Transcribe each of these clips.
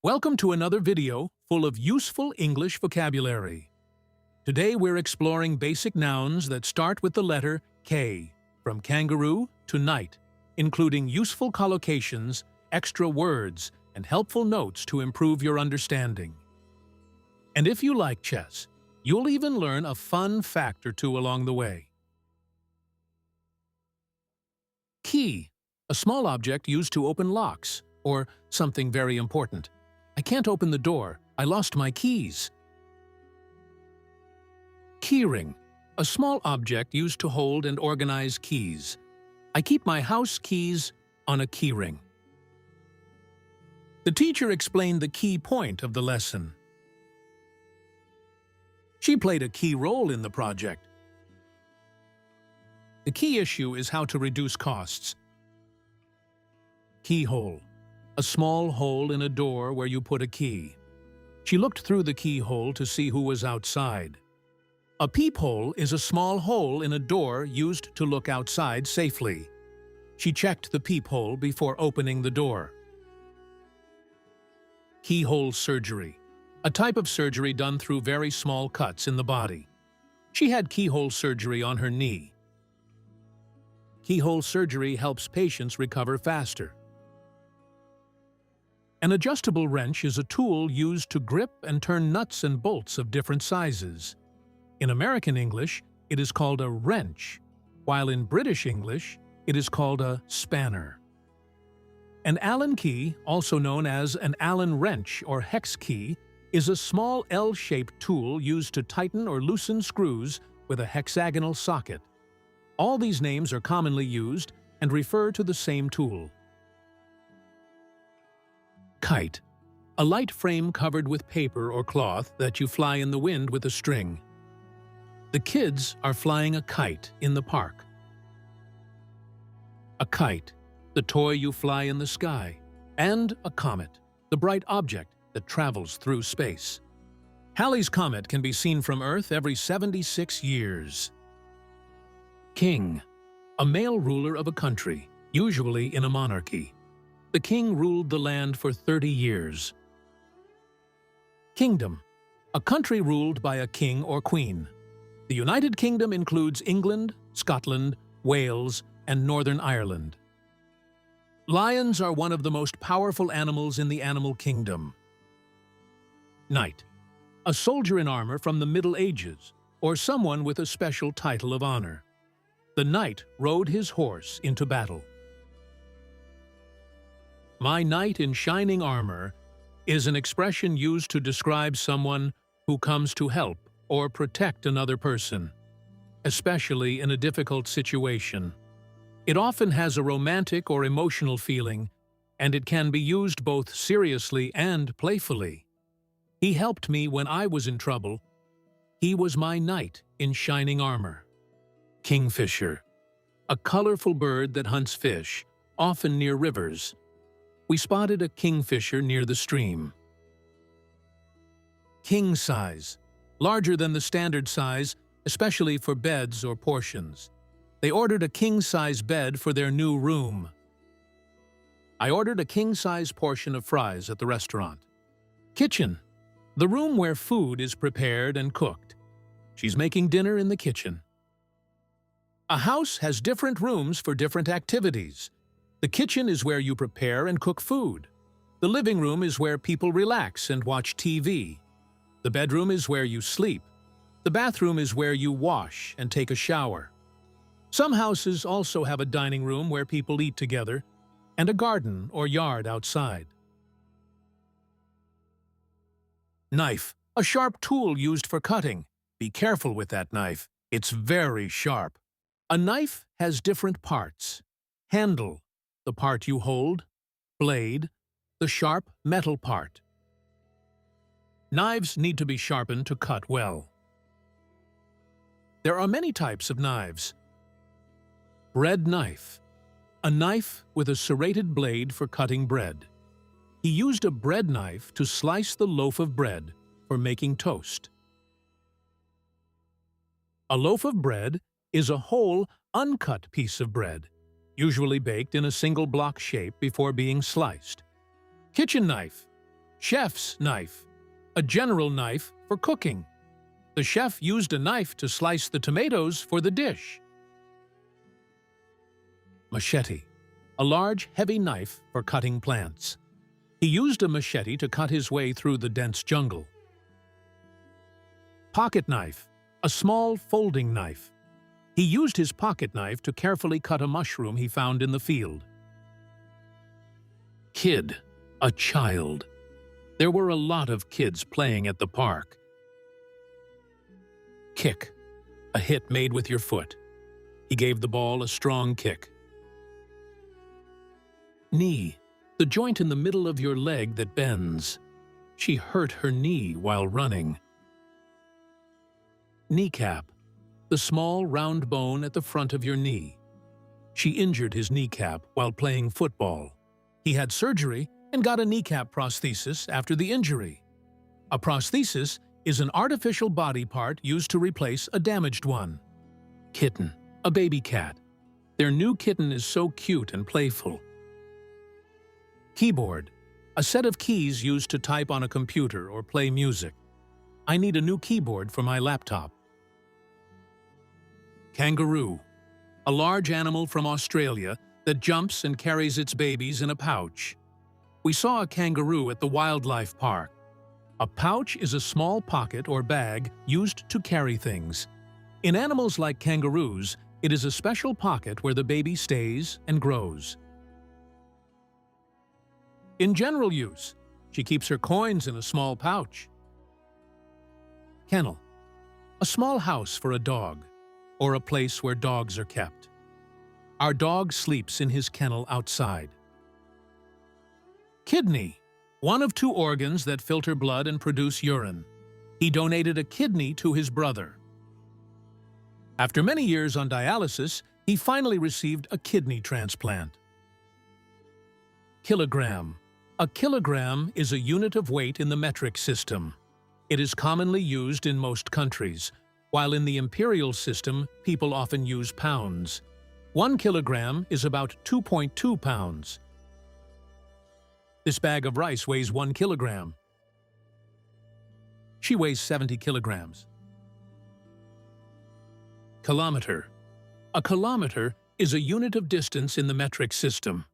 Welcome to another video full of useful English vocabulary. Today we're exploring basic nouns that start with the letter K, from kangaroo to night, including useful collocations, extra words, and helpful notes to improve your understanding. And if you like chess, you'll even learn a fun fact or two along the way. Key, a small object used to open locks, or something very important. I can't open the door. I lost my keys. Keyring, a small object used to hold and organize keys. I keep my house keys on a keyring. The teacher explained the key point of the lesson. She played a key role in the project. The key issue is how to reduce costs. Keyhole, a small hole in a door where you put a key. She looked through the keyhole to see who was outside. A peephole is a small hole in a door used to look outside safely. She checked the peephole before opening the door. Keyhole surgery, a type of surgery done through very small cuts in the body. She had keyhole surgery on her knee. Keyhole surgery helps patients recover faster. An adjustable wrench is a tool used to grip and turn nuts and bolts of different sizes. In American English, it is called a wrench, while in British English, it is called a spanner. An Allen key, also known as an Allen wrench or hex key, is a small L-shaped tool used to tighten or loosen screws with a hexagonal socket. All these names are commonly used and refer to the same tool. Kite, a light frame covered with paper or cloth that you fly in the wind with a string. The kids are flying a kite in the park. A kite, the toy you fly in the sky, and a comet, the bright object that travels through space. Halley's Comet can be seen from Earth every 76 years. King, a male ruler of a country, usually in a monarchy. The king ruled the land for 30 years. Kingdom, a country ruled by a king or queen. The United Kingdom includes England, Scotland, Wales, and Northern Ireland. Lions are one of the most powerful animals in the animal kingdom. Knight, a soldier in armor from the Middle Ages, or someone with a special title of honor. The knight rode his horse into battle. My knight in shining armor is an expression used to describe someone who comes to help or protect another person, especially in a difficult situation. It often has a romantic or emotional feeling, and it can be used both seriously and playfully. He helped me when I was in trouble. He was my knight in shining armor. Kingfisher, a colorful bird that hunts fish, often near rivers. We spotted a kingfisher near the stream. King size, larger than the standard size, especially for beds or portions. They ordered a king-size bed for their new room. I ordered a king-size portion of fries at the restaurant. Kitchen, the room where food is prepared and cooked. She's making dinner in the kitchen. A house has different rooms for different activities. The kitchen is where you prepare and cook food. The living room is where people relax and watch TV. The bedroom is where you sleep. The bathroom is where you wash and take a shower. Some houses also have a dining room where people eat together, and a garden or yard outside. Knife, a sharp tool used for cutting. Be careful with that knife. It's very sharp. A knife has different parts. Handle, the part you hold. Blade, the sharp metal part. Knives need to be sharpened to cut well. There are many types of knives. Bread knife, a knife with a serrated blade for cutting bread. He used a bread knife to slice the loaf of bread for making toast. A loaf of bread is a whole, uncut piece of bread, usually baked in a single block shape before being sliced. Kitchen knife, Chef's knife, a general knife for cooking. The chef used a knife to slice the tomatoes for the dish. Machete, a large, heavy knife for cutting plants. He used a machete to cut his way through the dense jungle. Pocket knife, a small folding knife. He used his pocket knife to carefully cut a mushroom he found in the field. Kid, a child. There were a lot of kids playing at the park. Kick, a hit made with your foot. He gave the ball a strong kick. Knee, the joint in the middle of your leg that bends. She hurt her knee while running. Kneecap, the small round bone at the front of your knee. She injured his kneecap while playing football. He had surgery and got a kneecap prosthesis after the injury. A prosthesis is an artificial body part used to replace a damaged one. Kitten, a baby cat. Their new kitten is so cute and playful. Keyboard, a set of keys used to type on a computer or play music. I need a new keyboard for my laptop. Kangaroo, a large animal from Australia that jumps and carries its babies in a pouch. We saw a kangaroo at the wildlife park. A pouch is a small pocket or bag used to carry things. In animals like kangaroos, it is a special pocket where the baby stays and grows. In general use, she keeps her coins in a small pouch. Kennel, a small house for a dog, or a place where dogs are kept. Our dog sleeps in his kennel outside. Kidney, one of two organs that filter blood and produce urine. He donated a kidney to his brother. After many years on dialysis, he finally received a kidney transplant. Kilogram. A kilogram is a unit of weight in the metric system. It is commonly used in most countries, while in the imperial system, people often use pounds. 1 kilogram is about 2.2 pounds. This bag of rice weighs 1 kilogram. She weighs 70 kilograms. Kilometer. A kilometer is a unit of distance in the metric system.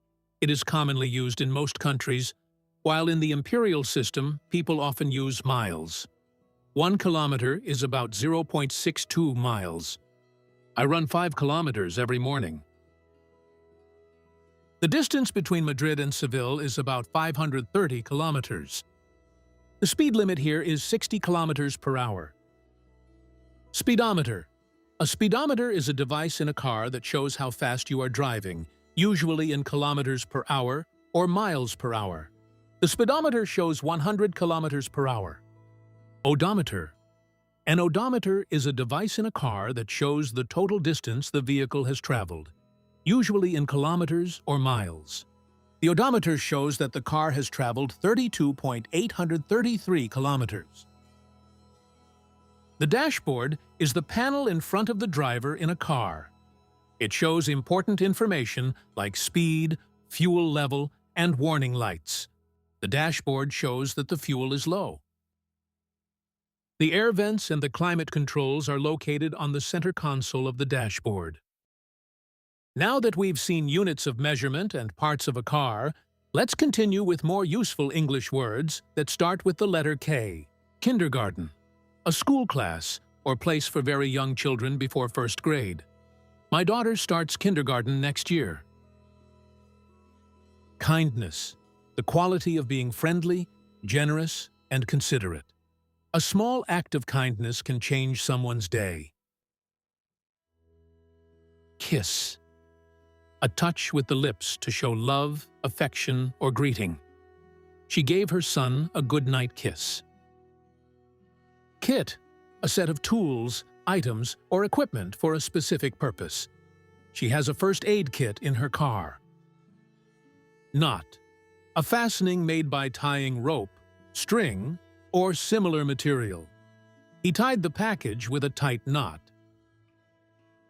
It is commonly used in most countries, while in the imperial system, people often use miles. 1 kilometer is about 0.62 miles. I run 5 kilometers every morning. The distance between Madrid and Seville is about 530 kilometers. The speed limit here is 60 kilometers per hour. Speedometer. A speedometer is a device in a car that shows how fast you are driving, usually in kilometers per hour or miles per hour. The speedometer shows 100 kilometers per hour. Odometer. An odometer is a device in a car that shows the total distance the vehicle has traveled, usually in kilometers or miles. The odometer shows that the car has traveled 32.833 kilometers. The dashboard is the panel in front of the driver in a car. It shows important information like speed, fuel level, and warning lights. The dashboard shows that the fuel is low. The air vents and the climate controls are located on the center console of the dashboard. Now that we've seen units of measurement and parts of a car, let's continue with more useful English words that start with the letter K. Kindergarten. A school class or place for very young children before first grade. My daughter starts kindergarten next year. Kindness. The quality of being friendly, generous, and considerate. A small act of kindness can change someone's day. Kiss. A touch with the lips to show love, affection, or greeting. She gave her son a goodnight kiss. Kit. A set of tools, items, or equipment for a specific purpose. She has a first aid kit in her car. Knot. A fastening made by tying rope, string, or similar material. He tied the package with a tight knot.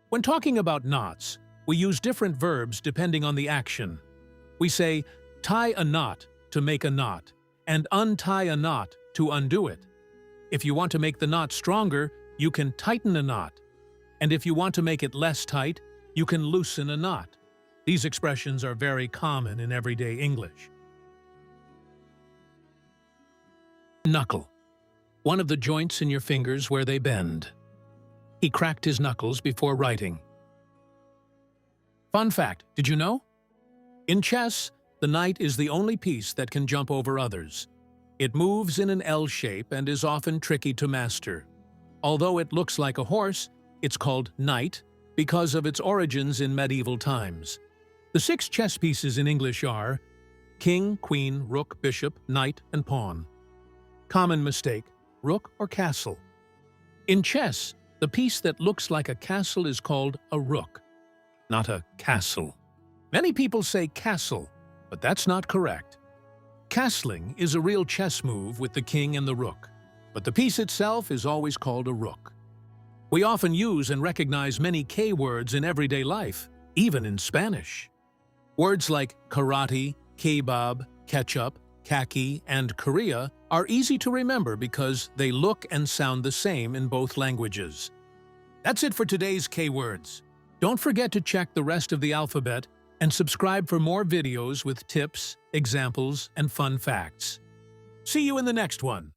When talking about knots, we use different verbs depending on the action. We say, tie a knot to make a knot, and untie a knot to undo it. If you want to make the knot stronger, you can tighten a knot. And if you want to make it less tight, you can loosen a knot. These expressions are very common in everyday English. Knuckle. One of the joints in your fingers where they bend. He cracked his knuckles before writing. Fun fact, did you know? In chess, the knight is the only piece that can jump over others. It moves in an L shape and is often tricky to master. Although it looks like a horse, it's called knight because of its origins in medieval times. The 6 chess pieces in English are king, queen, rook, bishop, knight, and pawn. Common mistake, rook or castle. In chess, the piece that looks like a castle is called a rook, not a castle. Many people say castle, but that's not correct. Castling is a real chess move with the king and the rook, but the piece itself is always called a rook. We often use and recognize many K words in everyday life, even in Spanish. Words like karate, kebab, ketchup, khaki, and Korea are easy to remember because they look and sound the same in both languages. That's it for today's K-words. Don't forget to check the rest of the alphabet and subscribe for more videos with tips, examples, and fun facts. See you in the next one.